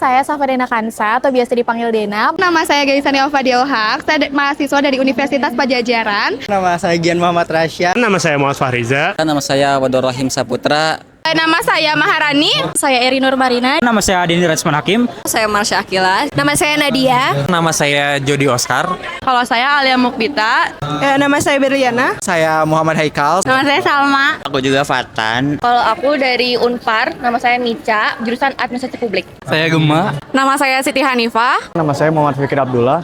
saya Safadena Kansa atau biasa dipanggil Dena. Nama saya Gaisani Alfadia Haq, saya mahasiswa dari Universitas Pajajaran. Nama saya Gian Muhammad Rasya. Nama saya Muhammad Fahriza. Nama saya Wador Rahim Saputra. Nama saya Maharani. Saya Eri Nur Marina. Nama saya Adini Rajman Hakim. Saya Marsha Akila. Nama saya Nadia. Nama saya Jody Oscar. Kalau saya Alia Mukbita. Nama saya Berliana. Saya Muhammad Haikal. Nama saya Salma. Aku juga Fatan. Kalau aku dari Unpar, nama saya Mica, jurusan Administrasi Publik. Saya Gemma. Nama saya Siti Hanifah. Nama saya Muhammad Fikri Abdullah,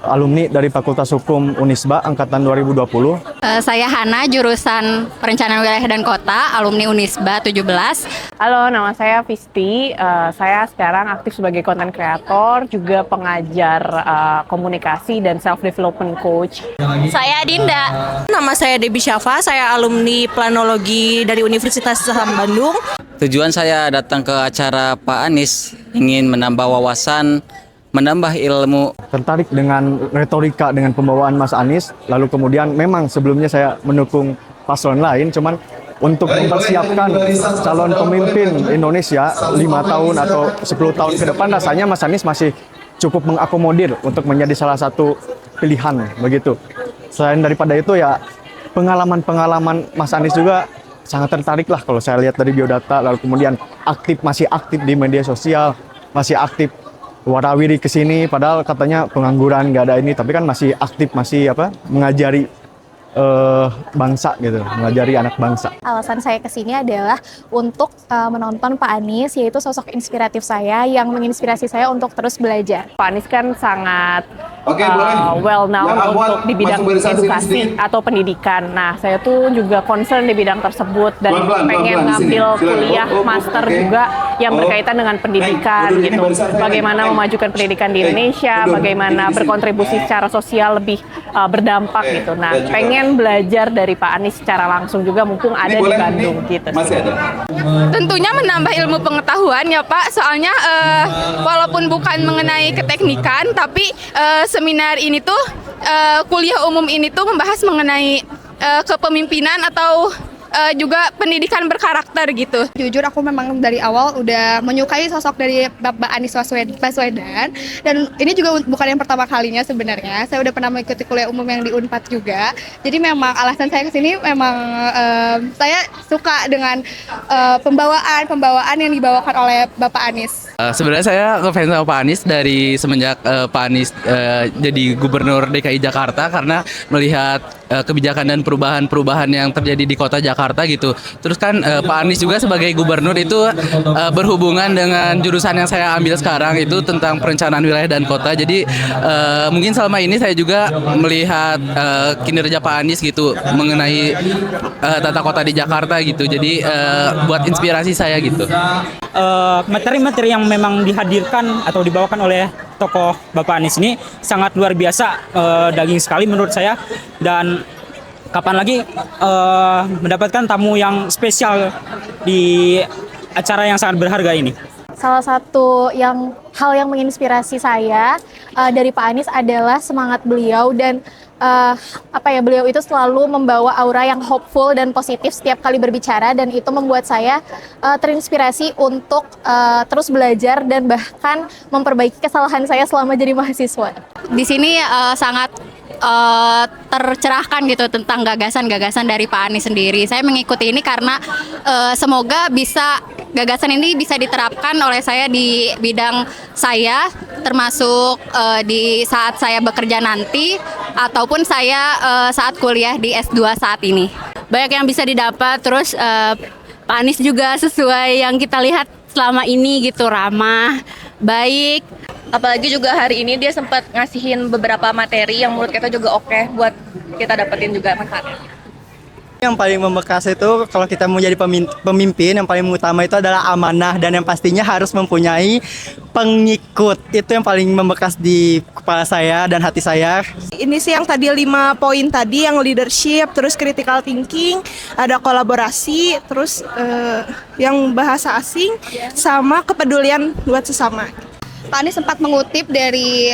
alumni dari Fakultas Hukum Unisba angkatan 2020. Saya Hana, jurusan Perencanaan Wilayah dan Kota, alumni Unisba 17. Halo, nama saya Fisti. Saya sekarang aktif sebagai content creator, juga pengajar komunikasi dan self-development coach. Saya Dinda. Nama saya Debbie Syafa, saya alumni planologi dari Universitas Islam Bandung. Tujuan saya datang ke acara Pak Anies ingin menambah wawasan, menambah ilmu. Tertarik dengan retorika, dengan pembawaan Mas Anies, lalu kemudian memang sebelumnya saya mendukung paslon lain, cuman untuk mempersiapkan calon pemimpin Indonesia 5 tahun atau 10 tahun ke depan, rasanya Mas Anies masih cukup mengakomodir untuk menjadi salah satu pilihan, begitu. Selain daripada itu ya, pengalaman-pengalaman Mas Anies juga sangat tertarik lah kalau saya lihat dari biodata, lalu kemudian masih aktif di media sosial, masih aktif warawiri ke sini, padahal katanya pengangguran, nggak ada ini, tapi kan masih aktif, masih mengajari bangsa gitu, mengajari anak bangsa. Alasan saya kesini adalah untuk menonton Pak Anies, yaitu sosok inspiratif saya yang menginspirasi saya untuk terus belajar. Pak Anies kan sangat well known untuk di bidang edukasi atau pendidikan. Nah, saya tuh juga concern di bidang tersebut dan pengen ngambil kuliah master juga yang berkaitan dengan pendidikan gitu. Bagaimana memajukan pendidikan di Indonesia, bagaimana berkontribusi secara sosial lebih berdampak gitu. Nah, pengen belajar dari Pak Anies secara langsung juga, mumpung ada di Bandung gitu. Tentunya menambah ilmu pengetahuan ya Pak, soalnya walaupun bukan mengenai keteknikan, tapi seminar ini tuh, kuliah umum ini tuh membahas mengenai kepemimpinan atau juga pendidikan berkarakter gitu. Jujur aku memang dari awal udah menyukai sosok dari Bapak Anies Baswedan, dan ini juga bukan yang pertama kalinya sebenarnya. Saya udah pernah mengikuti kuliah umum yang di Unpad juga. Jadi memang alasan saya kesini memang saya suka dengan pembawaan yang dibawakan oleh Bapak Anies. Sebenarnya saya ngefans sama Pak Anies dari semenjak Pak Anies jadi Gubernur DKI Jakarta, karena melihat kebijakan dan perubahan-perubahan yang terjadi di kota Jakarta gitu. Terus kan Pak Anies juga sebagai gubernur itu berhubungan dengan jurusan yang saya ambil sekarang, itu tentang perencanaan wilayah dan kota. Jadi mungkin selama ini saya juga melihat kinerja Pak Anies gitu mengenai tata kota di Jakarta gitu. Jadi buat inspirasi saya gitu. Materi-materi yang memang dihadirkan atau dibawakan oleh tokoh Bapak Anies ini sangat luar biasa, daging sekali menurut saya, dan kapan lagi mendapatkan tamu yang spesial di acara yang sangat berharga ini. Salah satu hal yang menginspirasi saya dari Pak Anies adalah semangat beliau dan beliau itu selalu membawa aura yang hopeful dan positif setiap kali berbicara, dan itu membuat saya terinspirasi untuk terus belajar dan bahkan memperbaiki kesalahan saya selama jadi mahasiswa. Di sini sangat tercerahkan gitu tentang gagasan-gagasan dari Pak Anies sendiri. Saya mengikuti ini karena semoga gagasan ini bisa diterapkan oleh saya di bidang saya, termasuk di saat saya bekerja nanti ataupun saya saat kuliah di S2 saat ini. Banyak yang bisa didapat, terus Pak Anies juga sesuai yang kita lihat selama ini gitu, ramah, baik. Apalagi juga hari ini dia sempat ngasihin beberapa materi yang menurut kita juga oke buat kita dapetin juga manfaatnya. Yang paling membekas itu kalau kita mau jadi pemimpin, yang paling utama itu adalah amanah, dan yang pastinya harus mempunyai pengikut. Itu yang paling membekas di kepala saya dan hati saya. Ini sih yang tadi 5 poin tadi, yang leadership, terus critical thinking, ada kolaborasi, terus yang bahasa asing, sama kepedulian buat sesama. Pak Anies sempat mengutip dari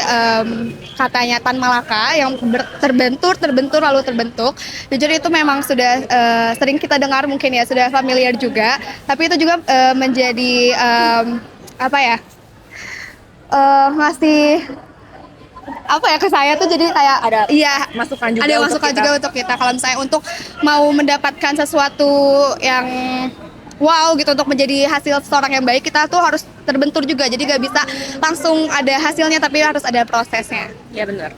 katanya Tan Malaka yang terbentur lalu terbentuk. Jujur itu memang sudah sering kita dengar, mungkin ya sudah familiar juga. Tapi itu juga menjadi ngasih apa ya ke saya tuh, jadi kayak Ada iya masukan juga ada untuk masukan kita. juga untuk kita kalau misalnya untuk mau mendapatkan sesuatu yang wow gitu, untuk menjadi hasil seorang yang baik, kita tuh harus terbentur juga, jadi gak bisa langsung ada hasilnya tapi harus ada prosesnya. Ya benar.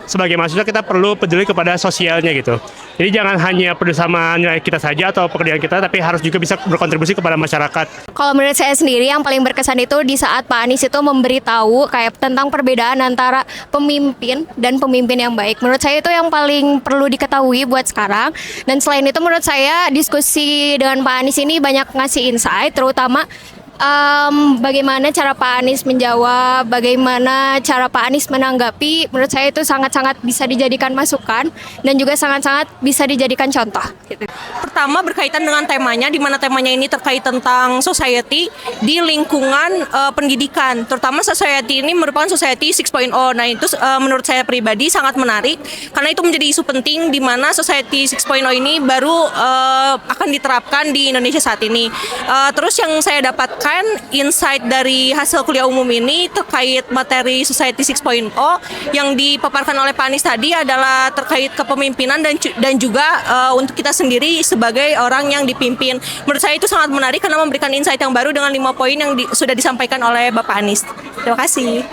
Sebagai mahasiswa kita perlu peduli kepada sosialnya gitu. Jadi jangan hanya peduli sama nilai kita saja atau pekerjaan kita, tapi harus juga bisa berkontribusi kepada masyarakat. Kalau menurut saya sendiri yang paling berkesan itu di saat Pak Anies itu memberitahu kayak tentang perbedaan antara pemimpin dan pemimpin yang baik. Menurut saya itu yang paling perlu diketahui buat sekarang. Dan selain itu menurut saya diskusi dengan Pak Anies ini banyak ngasih insight, terutama bagaimana cara Pak Anies menjawab, bagaimana cara Pak Anies menanggapi, menurut saya itu sangat-sangat bisa dijadikan masukan dan juga sangat-sangat bisa dijadikan contoh. Gitu. Pertama berkaitan dengan temanya, di mana temanya ini terkait tentang society di lingkungan pendidikan. Terutama society ini merupakan society 6.0. Nah itu menurut saya pribadi sangat menarik karena itu menjadi isu penting di mana society 6.0 ini baru akan diterapkan di Indonesia saat ini. Terus yang saya dapatkan insight dari hasil kuliah umum ini terkait materi Society 6.0 yang dipaparkan oleh Pak Anies tadi adalah terkait kepemimpinan dan juga untuk kita sendiri sebagai orang yang dipimpin. Menurut saya itu sangat menarik karena memberikan insight yang baru dengan 5 poin yang sudah disampaikan oleh Bapak Anies. Terima kasih.